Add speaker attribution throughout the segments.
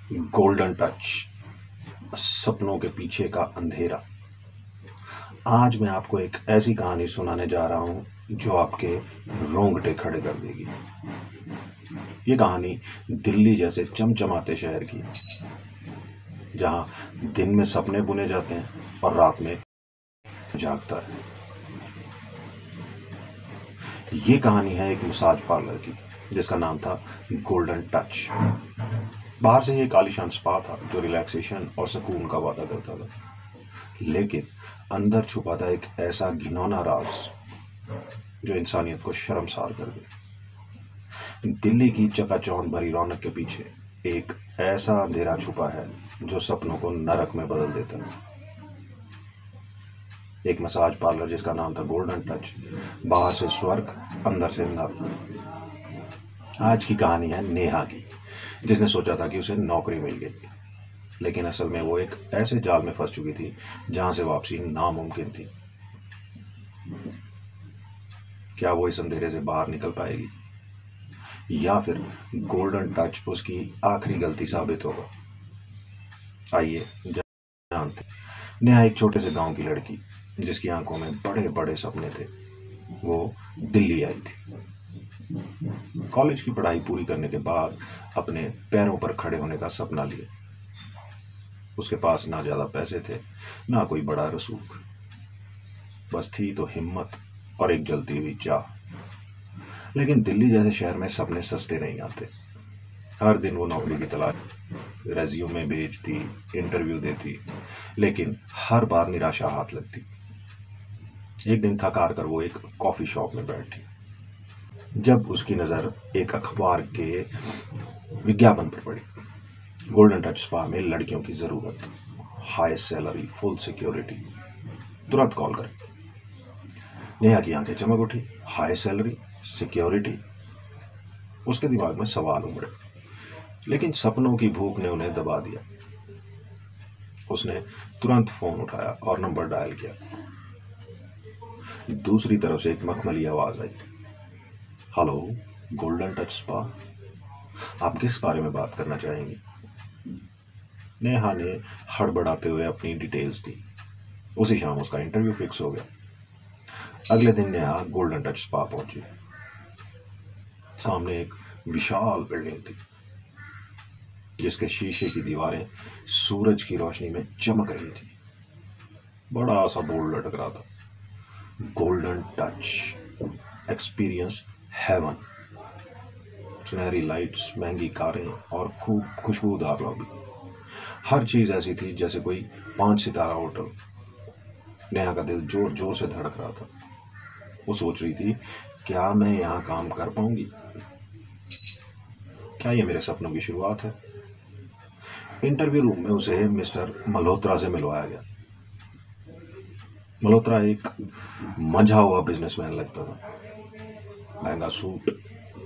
Speaker 1: Golden touch, सपनों के पीछे का अंधेरा। आज मैं आपको एक ऐसी कहानी सुनाने जा रहा हूं जो आपके रोंगटे खड़े कर देगी। ये कहानी दिल्ली जैसे चमचमाते शहर की है, जहां दिन में सपने बुने जाते हैं और रात में जागता है। ये कहानी है एक मसाज पार्लर की, जिसका नाम था गोल्डन टच। बाहर से ये आलीशान स्पा था जो रिलैक्सेशन और सुकून का वादा करता था, लेकिन अंदर छुपा था एक ऐसा घिनौना राज जो इंसानियत को शर्मसार कर दे। दिल्ली की चकाचौंध भरी रौनक के पीछे एक ऐसा अंधेरा छुपा है जो सपनों को नरक में बदल देता है। एक मसाज पार्लर जिसका नाम था गोल्डन टच, बाहर से स्वर्ग, अंदर से नर्क। आज की कहानी है नेहा की, जिसने सोचा था कि उसे नौकरी मिल गई, लेकिन असल में वो एक ऐसे जाल में फंस चुकी थी जहां से वापसी नामुमकिन थी। क्या वो इस अंधेरे से बाहर निकल पाएगी, या फिर गोल्डन टच उसकी आखिरी गलती साबित होगा? आइए जानते हैं। नेहा एक छोटे से गांव की लड़की, जिसकी आंखों में बड़े बड़े सपने थे। वो दिल्ली आई थी, कॉलेज की पढ़ाई पूरी करने के बाद अपने पैरों पर खड़े होने का सपना लिया। उसके पास ना ज्यादा पैसे थे, ना कोई बड़ा रसूख, बस थी तो हिम्मत और एक जलती हुई चाह। लेकिन दिल्ली जैसे शहर में सपने सस्ते नहीं आते। हर दिन वो नौकरी की तलाश, रेज्यूमे भेजती, इंटरव्यू देती, लेकिन हर बार निराशा हाथ लगती। एक दिन थक हार कर वो एक कॉफी शॉप में बैठी, जब उसकी नज़र एक अखबार के विज्ञापन पर पड़ी। गोल्डन टच स्पा में लड़कियों की ज़रूरत, हाई सैलरी, फुल सिक्योरिटी, तुरंत कॉल करें। नेहा की आंखें चमक उठी। हाई सैलरी, सिक्योरिटी, उसके दिमाग में सवाल उमड़े, लेकिन सपनों की भूख ने उन्हें दबा दिया। उसने तुरंत फोन उठाया और नंबर डायल किया। दूसरी तरफ से एक मखमली आवाज आई। हेलो, गोल्डन टच स्पा, आप किस बारे में बात करना चाहेंगे? नेहा ने हड़बड़ाते हुए अपनी डिटेल्स दी। उसी शाम उसका इंटरव्यू फिक्स हो गया। अगले दिन नेहा गोल्डन टच स्पा पहुंची। सामने एक विशाल बिल्डिंग थी, जिसके शीशे की दीवारें सूरज की रोशनी में चमक रही थी। बड़ा सा बोर्ड लटक रहा था, गोल्डन टच, एक्सपीरियंस हेवन। सुनहरी लाइट्स, महंगी कारें और खूब खुशबूदार लॉबी। हर चीज ऐसी थी जैसे कोई 5 सितारा होटल। नेहा का दिल जोर जोर से धड़क रहा था। वो सोच रही थी, क्या मैं यहाँ काम कर पाऊंगी? क्या ये मेरे सपनों की शुरुआत है? इंटरव्यू रूम में उसे मिस्टर मल्होत्रा से मिलवाया गया। मल्होत्रा एक मंझा हुआ बिजनेसमैन लगता था। महंगा सूट,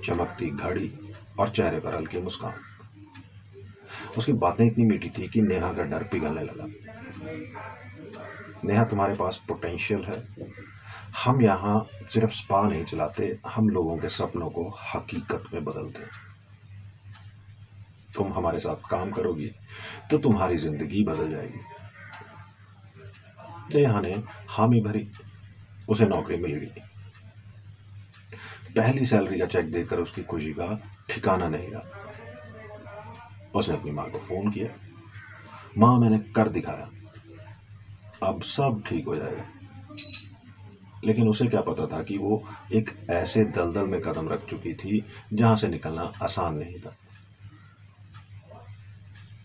Speaker 1: चमकती घड़ी और चेहरे पर हल्की मुस्कान। उसकी बातें इतनी मीठी थी कि नेहा का डर पिघलने लगा। नेहा, तुम्हारे पास पोटेंशियल है। हम यहाँ सिर्फ स्पा नहीं चलाते, हम लोगों के सपनों को हकीकत में बदलते हैं। तुम हमारे साथ काम करोगी तो तुम्हारी जिंदगी बदल जाएगी। नेहा ने हामी भरी। उसे नौकरी मिल गई। पहली सैलरी का चेक देकर उसकी खुशी का ठिकाना नहीं रहा। उसने अपनी माँ को फोन किया। माँ, मैंने कर दिखाया, अब सब ठीक हो जाएगा। लेकिन उसे क्या पता था कि वो एक ऐसे दलदल में कदम रख चुकी थी जहां से निकलना आसान नहीं था।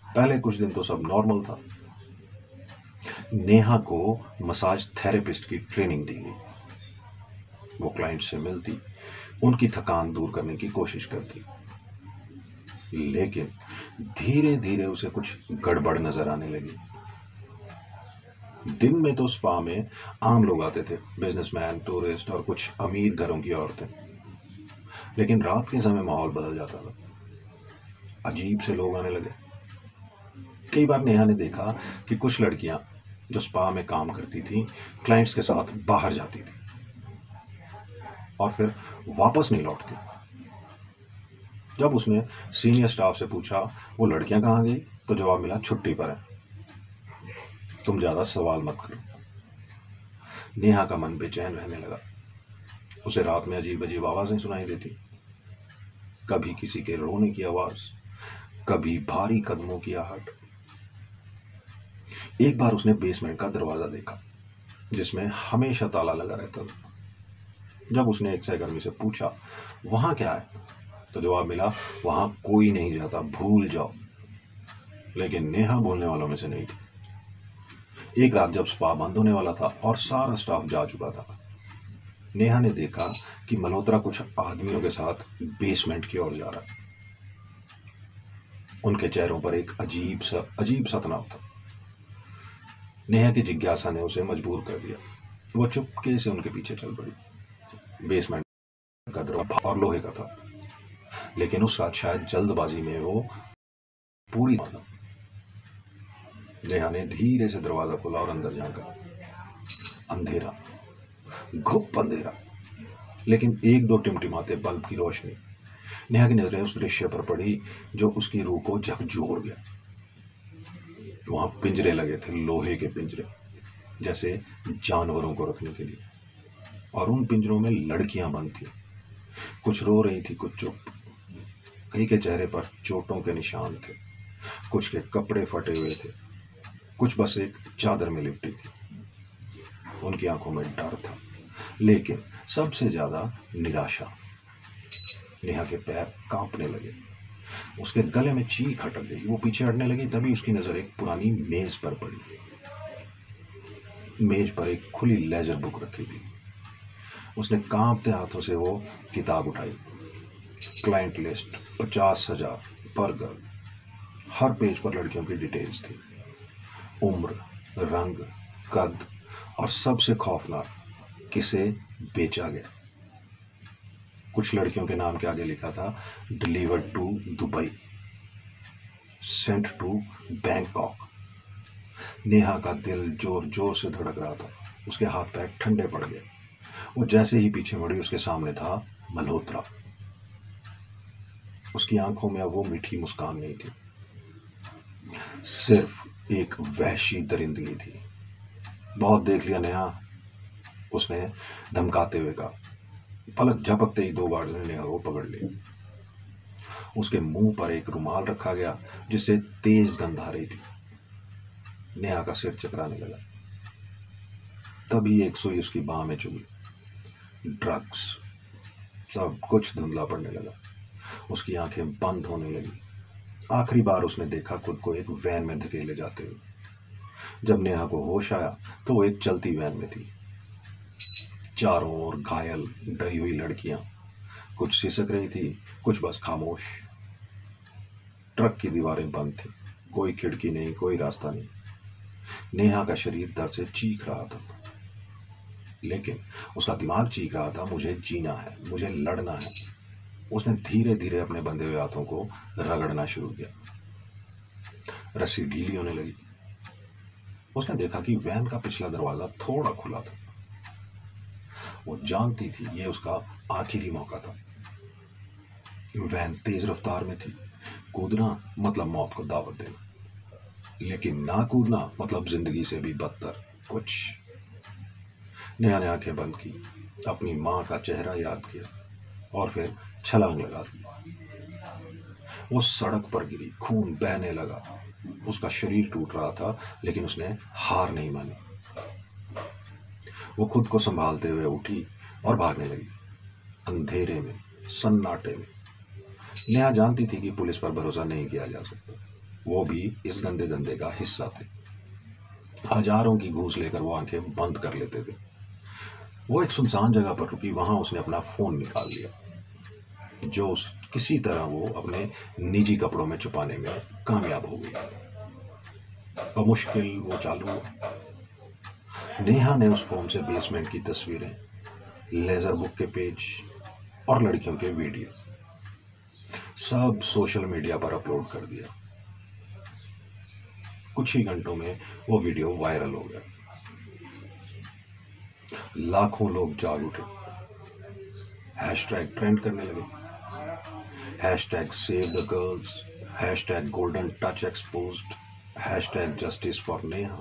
Speaker 1: पहले कुछ दिन तो सब नॉर्मल था। नेहा को मसाज थेरेपिस्ट की ट्रेनिंग दी गई। वो क्लाइंट से मिलती, उनकी थकान दूर करने की कोशिश करती, लेकिन धीरे धीरे उसे कुछ गड़बड़ नजर आने लगी। दिन में तो स्पा में आम लोग आते थे, बिजनेसमैन, टूरिस्ट और कुछ अमीर घरों की औरतें। लेकिन रात के समय माहौल बदल जाता था। अजीब से लोग आने लगे। कई बार नेहा ने देखा कि कुछ लड़कियां जो स्पा में काम करती थी, क्लाइंट्स के साथ बाहर जाती थी और फिर वापस नहीं लौटती। जब उसने सीनियर स्टाफ से पूछा वो लड़कियां कहाँ गई, तो जवाब मिला छुट्टी पर है, तुम ज़्यादा सवाल मत करो। नेहा का मन बेचैन रहने लगा। उसे रात में अजीब अजीब आवाज़ें सुनाई देती, कभी किसी के रोने की आवाज़, कभी भारी कदमों की आहट। एक बार उसने बेसमेंट का दरवाज़ा देखा जिसमें हमेशा ताला लगा रहता था। जब उसने एक सहकर्मी से पूछा वहाँ क्या है, तो जवाब मिला वहाँ कोई नहीं जाता, भूल जाओ। लेकिन नेहा भूलने वालों में से नहीं थी। एक रात जब स्पा बंद होने वाला था और सारा स्टाफ जा चुका था, नेहा ने देखा कि मल्होत्रा कुछ आदमियों के साथ बेसमेंट की ओर जा रहा है। उनके चेहरों पर एक अजीब सा तनाव था। नेहा की जिज्ञासा ने उसे मजबूर कर दिया। वो चुपके से उनके पीछे चल पड़ी। बेसमेंट का दरवाजा और लोहे का था, लेकिन उस रात शायद जल्दबाजी में वो पूरी नेहा ने धीरे से दरवाजा खोला और अंदर झांका। अंधेरा, घुप अंधेरा, लेकिन एक दो टिमटिमाते बल्ब की रोशनी। नेहा की नजरें उस दृश्य पर पड़ी जो उसकी रूह को झकझोर गया। वहां पिंजरे लगे थे, लोहे के पिंजरे, जैसे जानवरों को रखने के लिए, और उन पिंजरों में लड़कियां बंद थी। कुछ रो रही थी, कुछ चुप। कई के चेहरे पर चोटों के निशान थे, कुछ के कपड़े फटे हुए थे, कुछ बस एक चादर में लिपटी थी। उनकी आंखों में डर था, लेकिन सबसे ज्यादा निराशा। नेहा के पैर कांपने लगे, उसके गले में चीख अटक गई। वो पीछे हटने लगी, तभी उसकी नजर एक पुरानी मेज पर पड़ी। मेज पर एक खुली लेजर बुक रखी थी। उसने कांपते हाथों से वो किताब उठाई। क्लाइंट लिस्ट 50,000 पर गर्ल। हर पेज पर लड़कियों की डिटेल्स थी, उम्र, रंग, कद, और सबसे खौफनाक, किसे बेचा गया। कुछ लड़कियों के नाम के आगे लिखा था delivered to Dubai, sent to Bangkok. Neha का दिल जोर जोर से धड़क रहा था। उसके हाथ पैर ठंडे पड़ गए। वो जैसे ही पीछे मुड़ी, उसके सामने था मल्होत्रा। उसकी आंखों में अब वो मीठी मुस्कान नहीं थी, सिर्फ एक वहशी दरिंदगी थी। बहुत देख लिया नेहा, उसने धमकाते हुए कहा। पलक झपकते ही दो गार्ड्स ने नेहा को पकड़ लिया। उसके मुंह पर एक रुमाल रखा गया जिससे तेज गंध आ रही थी। नेहा का सिर चकराने लगा। तभी एक सुई उसकी बाह में चुभी। ड्रग्स, सब कुछ धुंधला पड़ने लगा। उसकी आंखें बंद होने लगी। आखिरी बार उसने देखा खुद को एक वैन में धकेले जाते हुए। जब नेहा को होश आया तो वो एक चलती वैन में थी। चारों ओर घायल, डरी हुई लड़कियां, कुछ सिसक रही थी, कुछ बस खामोश। ट्रक की दीवारें बंद थी, कोई खिड़की नहीं, कोई रास्ता नहीं। नेहा का शरीर दर्द से चीख रहा था, लेकिन उसका दिमाग चीख रहा था मुझे जीना है, मुझे लड़ना है। उसने धीरे धीरे अपने बंधे हुए हाथों को रगड़ना शुरू किया। रस्सी ढीली होने लगी। उसने देखा कि वैन का पिछला दरवाजा थोड़ा खुला था। वो जानती थी ये उसका आखिरी मौका था। वैन तेज रफ्तार में थी। कूदना मतलब मौत को दावत देना, लेकिन ना कूदना मतलब जिंदगी से भी बदतर कुछ। नेहा ने आंखें बंद की, अपनी माँ का चेहरा याद किया और फिर छलांग लगा दी। वो सड़क पर गिरी, खून बहने लगा। उसका शरीर टूट रहा था, लेकिन उसने हार नहीं मानी। वो खुद को संभालते हुए उठी और भागने लगी, अंधेरे में, सन्नाटे में। नेहा जानती थी कि पुलिस पर भरोसा नहीं किया जा सकता। वो भी इस गंदे धंधे का हिस्सा थे। हजारों की घूस लेकर वो आंखें बंद कर लेते थे। वो एक सुनसान जगह पर रुकी। वहां उसने अपना फोन निकाल लिया, जो उस किसी तरह वो अपने निजी कपड़ों में छुपाने में कामयाब हो गई। बमुश्किल वो चालू हुआ। नेहा ने उस फोन से बेसमेंट की तस्वीरें, लेजर बुक के पेज और लड़कियों के वीडियो सब सोशल मीडिया पर अपलोड कर दिया। कुछ ही घंटों में वो वीडियो वायरल हो गया। लाखों लोग जाग उठे, हैशटैग ट्रेंड करने लगे। Hashtag save the girls, hashtag golden touch exposed, hashtag justice for Neha.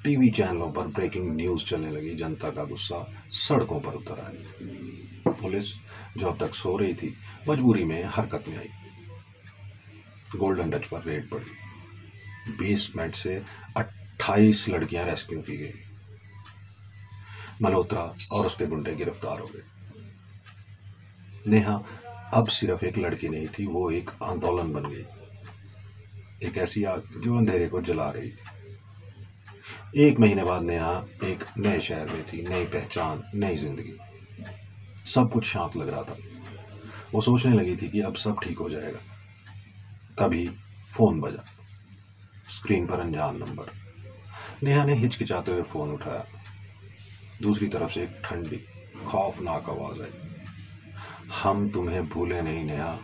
Speaker 1: TV चैनलों पर ब्रेकिंग न्यूज चलने लगी, जनता का गुस्सा सड़कों पर उतर आया। पुलिस जो अब तक सो रही थी मजबूरी में हरकत में आई। गोल्डन टच पर रेड पड़ी। 20 मिनट से 28 लड़कियां रेस्क्यू की गई। मल्होत्रा और उसके गुंडे गिरफ्तार हो गए। नेहा अब सिर्फ एक लड़की नहीं थी, वो एक आंदोलन बन गई, एक ऐसी आग जो अंधेरे को जला रही थी। 1 महीने बाद नेहा एक नए शहर में थी, नई पहचान, नई जिंदगी। सब कुछ शांत लग रहा था। वो सोचने लगी थी कि अब सब ठीक हो जाएगा। तभी फोन बजा। स्क्रीन पर अनजान नंबर। नेहा ने हिचकिचाते हुए फोन उठाया। दूसरी तरफ से एक ठंडी खौफनाक आवाज आई, हम तुम्हें भूले नहीं नेहा।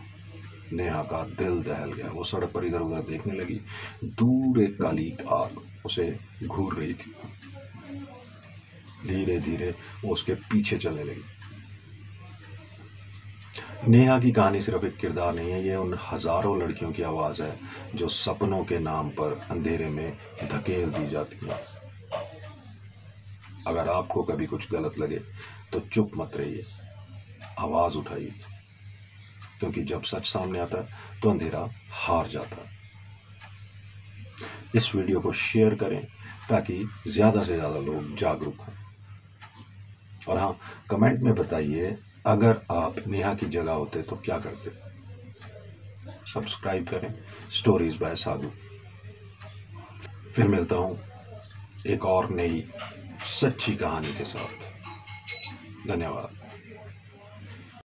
Speaker 1: नेहा का दिल दहल गया। वो सड़क पर इधर उधर देखने लगी। दूर एक काली आग उसे घूर रही थी। धीरे धीरे वो उसके पीछे चलने लगी। नेहा की कहानी सिर्फ एक किरदार नहीं है, ये उन हजारों लड़कियों की आवाज है जो सपनों के नाम पर अंधेरे में धकेल दी जाती है। अगर आपको कभी कुछ गलत लगे तो चुप मत रहिए, आवाज उठाइए, क्योंकि जब सच सामने आता है तो अंधेरा हार जाता है। इस वीडियो को शेयर करें ताकि ज्यादा से ज्यादा लोग जागरूक हों। और हाँ, कमेंट में बताइए अगर आप नेहा की जगह होते तो क्या करते। सब्सक्राइब करें स्टोरीज बाय साधु। फिर मिलता हूं एक और नई सच्ची कहानी के साथ। धन्यवाद।